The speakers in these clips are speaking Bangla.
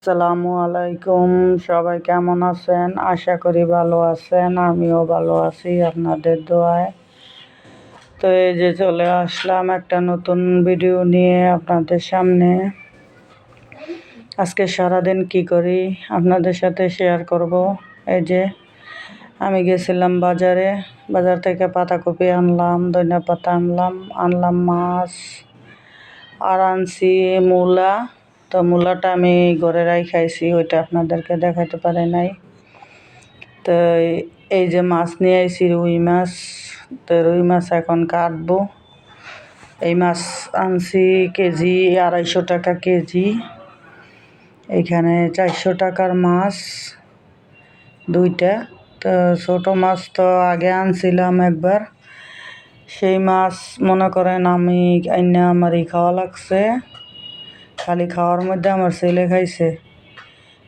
আসসালামু আলাইকুম, সবাই কেমন আছেন? আশা করি ভালো আছেন। আমিও ভালো আছি আপনাদের দোয়ায়। তো এই যে চলে আসলাম একটা নতুন ভিডিও নিয়ে আপনাদের সামনে। আজকে সারাদিন কি করি আপনাদের সাথে শেয়ার করব। এই যে আমি গেছিলাম বাজারে, বাজার থেকে পাতাকপি আনলাম, ধনিয়া পাতা আনলাম মাছ, আর আনছি মূলা। তো মূলাটা আমি ঘরে খাইছি, ওইটা আপনাদেরকে দেখাতে পারি নাই। তো এই যে মাছ নিয়ে আইছি, রুই মাছ। তো রুই মাছ এখন কাটবো। এই মাছ আনছি কেজি 250 টাকা কেজি। এখানে 400 টাকার মাছ দুইটা। তো ছোটো মাছ তো আগে আনছিলাম একবার, সেই মাছ মনে করেন আমি আমারই খাওয়া লাগছে। খালি খাওয়ার মধ্যে আমার ছেলে খাইছে,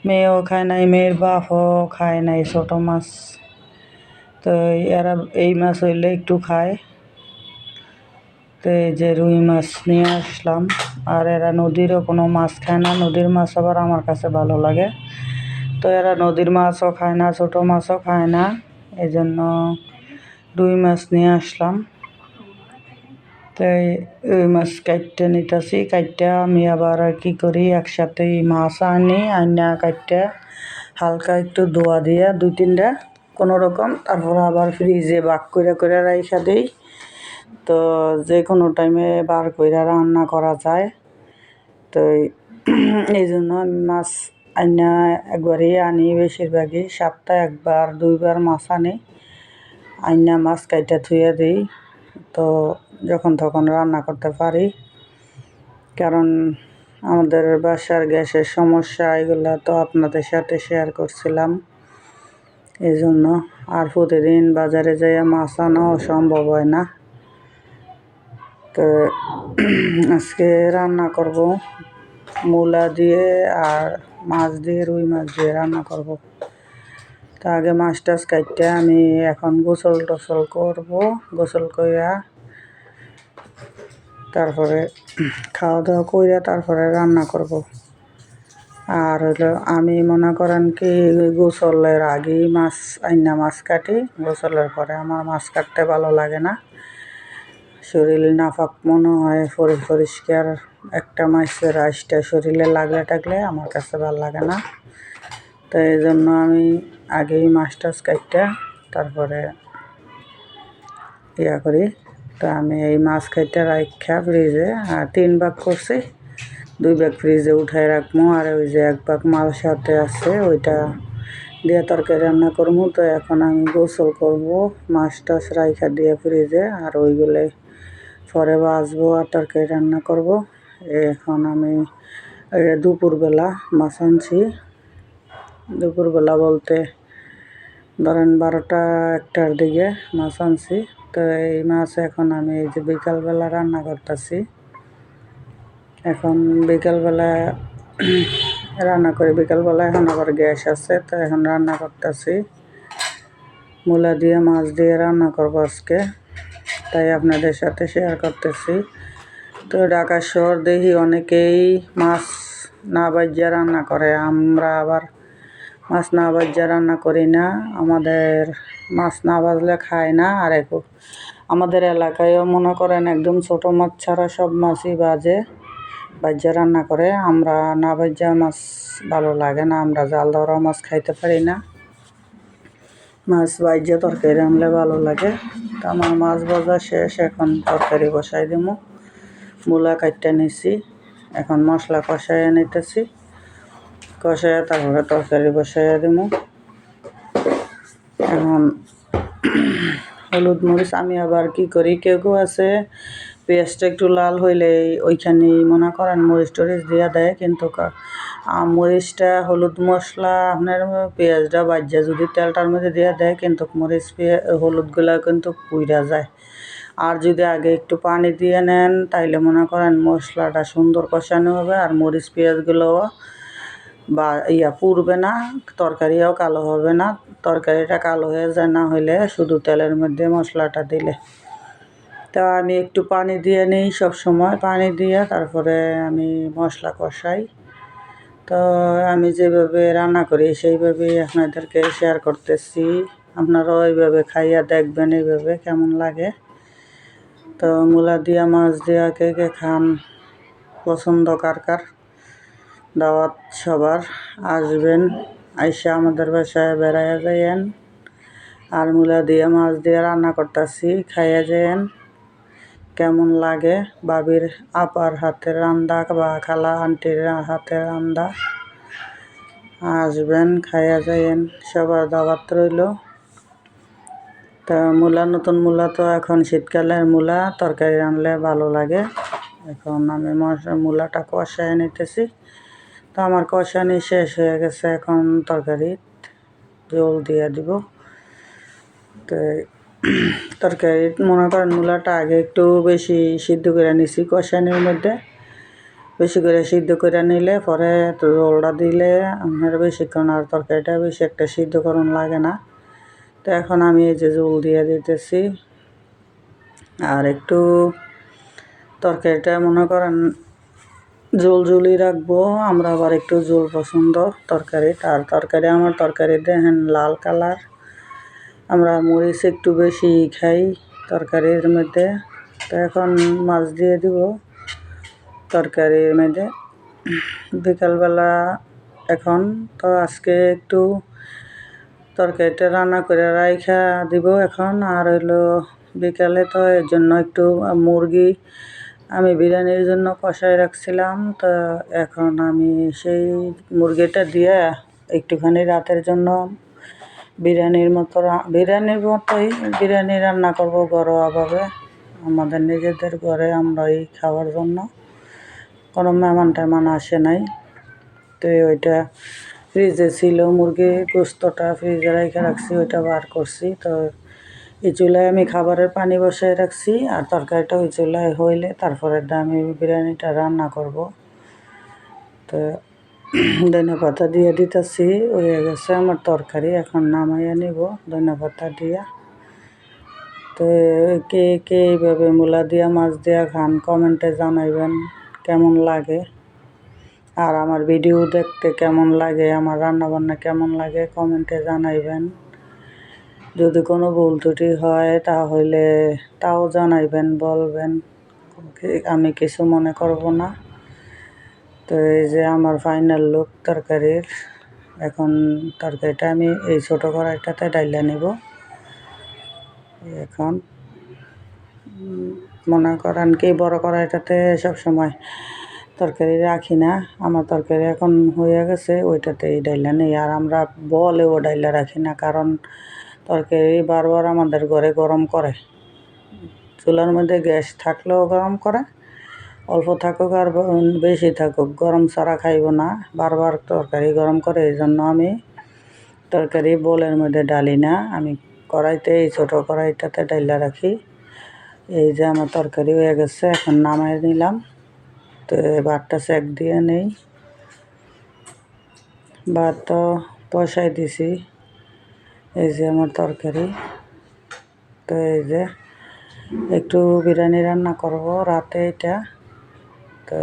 মেয়েও খায় নাই, মেয়ের বাপও খায় নাই ছোটো মাছ। তো এরা এই মাছ হইলে একটু খায়। তো এই যে রুই মাছ নিয়ে আসলাম। আর এরা নদীরও কোনো মাছ খায় না, নদীর মাছ আবার আমার কাছে ভালো লাগে। তো এরা নদীর মাছও খায় না, ছোটো মাছও খায় না, এই জন্য রুই মাছ নিয়ে আসলাম। তাই রুই মাছ কাটতে নিতেছি। কাটতে আমি আবার কি করি, একসাথেই মাছ আনা কাটতে হালকা একটু ধোয়া দিয়ে 2-3টা কোনো রকম, তারপর আবার ফ্রিজে বাক করে রাইখা দিই। তো যে কোনো টাইমে বার করে রান্না করা যায়। তো এই জন্য আমি মাছ একবারই আনি, বেশিরভাগই সপ্তাহে 1-2বার মাছ আনা মাছ কাইটা থুয়ে দিই। তো যখন তখন রান্না করতে পারি, কারণ আমাদের বাসার গ্যাসের সমস্যা, এগুলো তো আপনাদের সাথে শেয়ার করছিলাম। এই জন্য আর প্রতিদিন বাজারে যাইয়া মাছ আনাও সম্ভব হয় না। তো আজকে রান্না করব মূলা দিয়ে আর মাছ দিয়ে, রুই মাছ দিয়ে রান্না করব। তো আগে মাছ টাছ কাটতে আমি এখন গোসল টোসল করবো। গোসল কইরা তারপরে খাওয়া দাওয়া কইরা তারপরে রান্না করব। আর হলো আমি মনে করেন কি, গোসলের আগেই মাছ কাটি, গোসলের পরে আমার মাছ কাটতে ভালো লাগে না। শরীর নাফাক মনে হয়, পরিষ্কার একটা মাছের আঁশটা শরীরে লাগলে আমার কাছে ভালো লাগে না। তো এই জন্য আমি আগেই মাছ টাছ কাটতে তারপরে করি। তো আমি এই মাছ কাটতে রাখা ফ্রিজে 3 ভাগ করছি, 2 ভাগ ফ্রিজে উঠাই রাখবো, আর ওই যে 1 ভাগ মাল সাথে আছে ওইটা দিয়ে তরকারি রান্না করবো। তো এখন আমি গোসল করব, মাছ টাছ রাইখা দিয়ে ফ্রিজে, আর ওইগুলো পরে ভাজবো আর তরকারি রান্না করব। এখন আমি দুপুরবেলা মাছ আনছি। দুপুরবেলা বলতে ধরেন 12টা-1টার দিকে মাছ আনছি। তো এই মাছ এখন আমি এই যে বিকালবেলা রান্না করতেছি। এখন বিকালবেলা রান্না করি, বিকালবেলা এখন আবার গ্যাস আছে, তো এখন রান্না করতেছি। মূলা দিয়ে মাছ দিয়ে রান্না করবো আজকে, তাই আপনাদের সাথে শেয়ার করতেছি। তো ঢাকা শহর দেখি অনেকেই মাছ না ভাজ্যা রান্না করে, আমরা আবার মাছ না ভাজ্যা রান্না করি না। আমাদের মাছ না ভাজলে খায় না। আর আমাদের এলাকায়ও মনে করেন একদম ছোটো মাছ ছাড়া সব মাছই ভাজ্যা রান্না করে। আমরা না ভাজ্যা মাছ ভালো লাগে না, আমরা জাল ধরা মাছ খাইতে পারি না। মাছ ভাজ্যা তরকারি রান্নলে ভালো লাগে। তো আমার মাছ ভাজা শেষ, এখন তরকারি বসাই দিব। মূলা কাটতে নিছি, এখন মশলা কষাইয়া নিতেছি, কষাইয়া তারপরে তরকারি বসাইয়া দিব। এখন হলুদ মরিচ আমি আবার কি করি, কেউ আছে পেঁয়াজটা একটু লাল হইলে ওইখানেই মনে করেন মরিচ টরিচ দিয়া দেয়, কিন্তু মরিচটা হলুদ মশলা আপনার পেঁয়াজটা ভাজ্যা যদি তেলটার মধ্যে দিয়া দেয়, কিন্তু মরিচ হলুদগুলা কিন্তু পুইরা যায়। আর যদি আগে একটু পানি দিয়ে নেন তাইলে মনে করেন মশলাটা সুন্দর কষানো হবে, আর মরিচ পেঁয়াজগুলোও পুড়বে না, তরকারিও কালো হবে না। তরকারিটা কালো হয়ে যায় না হইলে শুধু তেলের মধ্যে মশলাটা দিলে। তা আমি একটু পানি দিয়ে নিই, সব সময় পানি দিয়ে তারপরে আমি মশলা কষাই। তো আমি যেভাবে রান্না করি সেইভাবেই আপনাদেরকে শেয়ার করতেছি, আপনারাও এইভাবে খাইয়া দেখবেন এইভাবে কেমন লাগে। তো মূলা দিয়া মাছ দিয়া কে কে খান, পছন্দ কার কার, দাওয়াত সবার, আসবেন, আইসা আমাদের বাসায় বেড়াইয়া যাইয়েন। আর মূলা দিয়ে মাছ দিয়ে রান্না করতেছি, খাইয়া যাইয়েন কেমন লাগে। বাবির আপার হাতের রান্দা বা খালা আন্টির হাতের রান্দা, আসবেন, খাইয়া যাইয়েন, সবার দাওয়াত রইল। তা মূলা, নতুন মূলা তো এখন শীতকালের মূলা, তরকারি রানলে ভালো লাগে। এখন আমি মূলাটা কষায় নিতেছি। তো আমার কষানি শেষ হয়ে গেছে, এখন তরকারি জল দিয়ে দিব। তো তরকারি মনে করেন মূলাটা আগে একটু বেশি সিদ্ধ করে নিছি কষানির মধ্যে, বেশি করে সিদ্ধ করে নিলে পরে জলটা দিলে আপনার বেশিক্ষণ আর তরকারিটা বেশি একটা সিদ্ধকরণ লাগে না। তো এখন আমি এই যে জল দিয়ে দিতেছি। আর একটু তরকারিটা মনে করেন ঝোলঝুলি রাখবো, আমরা আবার একটু ঝোল পছন্দ তরকারির। আর তরকারি আমার তরকারি দেখেন লাল কালার, আমরা মরিচ একটু বেশি খাই তরকারির মধ্যে। তো এখন মাছ দিয়ে দিব তরকারির মধ্যে বিকালবেলা। এখন তো আজকে একটু তরকারিটা রান্না করে রাইখা দিব এখন। আর হইলো বিকালে তো এর জন্য একটু মুরগি আমি বিরিয়ানির জন্য কষায় রাখছিলাম। তো এখন আমি সেই মুরগিটা দিয়ে একটুখানি রাতের জন্য বিরিয়ানির মতোই বিরিয়ানি রান্না করব ঘরোয়াভাবে, আমাদের নিজেদের ঘরে আমরাই খাওয়ার জন্য, কোনো মেহমান টেমান আসে নাই। তো ওইটা ফ্রিজে ছিল, মুরগির গোস্তটা ফ্রিজে রেখে রাখছি, ওইটা বার করছি। তো এই চুলায় আমি খাবারের পানি বসায় রাখছি, আর তরকারিটা ওই চুলায় হইলে তারপরে আমি বিরিয়ানিটা রান্না করব। তো ধনে পাতা দিয়ে দিতেছি, হয়ে গেছে আমার তরকারি, এখন নামাইয়া নিব ধনে পাতা দিয়া। তো কে কে এইভাবে মূলা দিয়া মাছ দিয়া খান, কমেন্টে জানাইবেন কেমন লাগে। আর আমার ভিডিও দেখতে কেমন লাগে, আমার রান্নাবান্না কেমন লাগে কমেন্টে জানাইবেন। যদি কোনো ভুল ত্রুটি হয় তাহলে তাও জানাইবেন, বলবেন, আমি কিছু মনে করব না। তো এই যে আমার ফাইনাল লুক তরকারির। এখন তরকারিটা আমি এই ছোটো কড়াইটাতে ডাইলা নেব। এখন মনে করেন কি বড় কড়াইটাতে সবসময় তরকারি রাখি না, আমার তরকারি এখন হয়ে গেছে, ওইটাতেই ডাইলা নেই। আর আমরা বলেও ডাইলা রাখি না, কারণ তরকারি বারবার আমাদের ঘরে গরম করে, চুলার মধ্যে গ্যাস থাকলেও গরম করে, অল্প থাকুক আর বেশি থাকুক গরম ছাড়া খাইব না, বারবার তরকারি গরম করে। এই জন্য আমি তরকারি বোলের মধ্যে ডালি না, আমি কড়াইতে এই ছোটো কড়াইটাতে ডাইলা রাখি। এই যে আমার তরকারি হয়ে গেছে, এখন নামাই নিলাম। তো ভাতটা সেক দিয়ে নেই, ভাত তো বসাই দিছি। এই যে আমার তরকারি। তো এই যে একটু বিরিয়ানি রান্না করব রাতে এটা। তো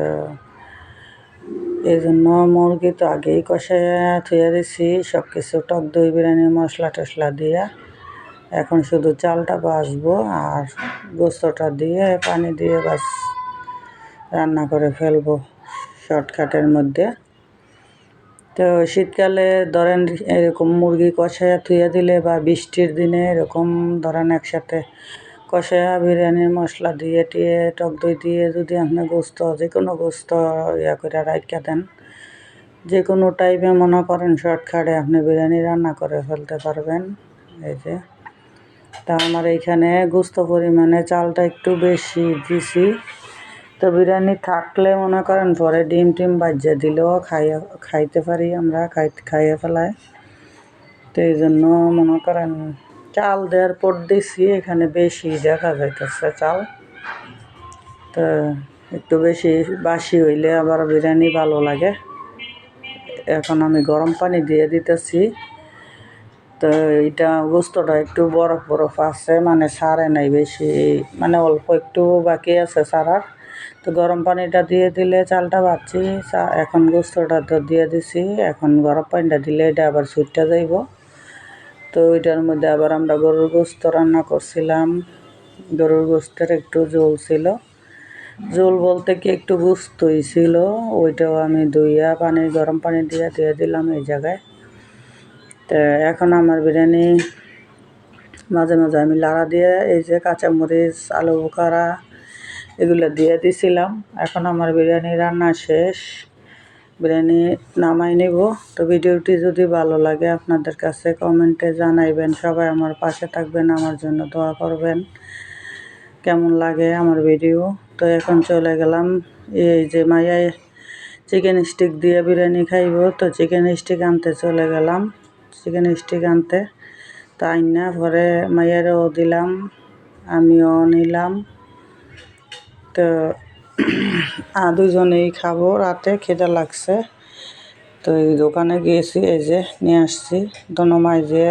এই জন্য মুরগি তো আগেই কষাইয়া থুয়ে দিছি সব কিছু, টক দই বিরিয়ানির মশলা টশলা দিয়া। এখন শুধু চালটা বাছবো আর গোস্তটা দিয়ে পানি দিয়ে বাস রান্না করে ফেলবো শর্টকাটের মধ্যে। তো শীতকালে ধরেন এরকম মুরগি কষাইয়া থুয়ে দিলে, বা বৃষ্টির দিনে এরকম ধরেন একসাথে কষাইয়া বিরিয়ানির মশলা দিয়ে টিয়ে টক দই দিয়ে যদি আপনি গোস্ত, যে কোনো গোস্ত ইয়া করে রাখা দেন, যে কোনো টাইপে মনে করেন শর্টকাটে আপনি বিরিয়ানি রান্না করে ফেলতে পারবেন। এই যে তা আমার এইখানে গোস্ত পরিমাণে চালটা একটু বেশি দিছি। তো বিরিয়ানি থাকলে মনে করেন পরে ডিম টিম বাজিয়ে দিলেও খাইতে পারি, আমরা খাইয়ে ফেলাই। তো এই জন্য মনে করেন চাল দেওয়ার পর দিছি, এখানে বেশি দেখা যাইতেছে চাল। তো একটু বেশি বাসি হইলে আবার বিরিয়ানি ভালো লাগে। এখন আমি গরম পানি দিয়ে দিতেছি। তো এটা গোস্তটা একটু বরফ বরফ আছে, মানে সারে নাই বেশি, মানে অল্প একটু বাকি আছে সারার। তো গরম পানিটা দিয়ে দিলে চালটা ভাজছি, এখন গোস্তটা তো দিয়ে দিছি, এখন গরম পানিটা দিলে এটা আবার ছুটটা যাইব। তো ওইটার মধ্যে আবার আমরা গরুর গোস্ত রান্না করছিলাম, গরুর গোস্তের একটু ঝোল ছিল, ঝোল বলতে কি একটু গুস্তই ছিল, ওইটাও আমি ধুইয়া গরম পানি দিয়ে দিলাম এই জায়গায়। তো এখন আমার বিরিয়ানি মাঝে মাঝে আমি লাড়া দিয়ে এই যে কাঁচামরিচ, আলু বোখারা এগুলো দিয়ে দিছিলাম। এখন আমার বিরিয়ানি রান্না শেষ, বিরিয়ানি নামাই নেব। তো ভিডিওটি যদি ভালো লাগে আপনাদের কাছে কমেন্টে জানাইবেন, সবাই আমার পাশে থাকবেন, আমার জন্য দোয়া করবেন। কেমন লাগে আমার ভিডিও। তো এখন চলে গেলাম, এই যে মাইয়াই চিকেন স্টিক দিয়ে বিরিয়ানি খাইব, তো চিকেন স্টিক আনতে চলে গেলাম, চিকেন স্টিক আনতে। তাই না পরে মাইয়ারও দিলাম, আমিও নিলাম। তো দুজনেই খাবো, রাতে খিদে লাগছে। তো এই দোকানে গিয়েছি, এই যে নিয়ে আসছি দোনো মাই যে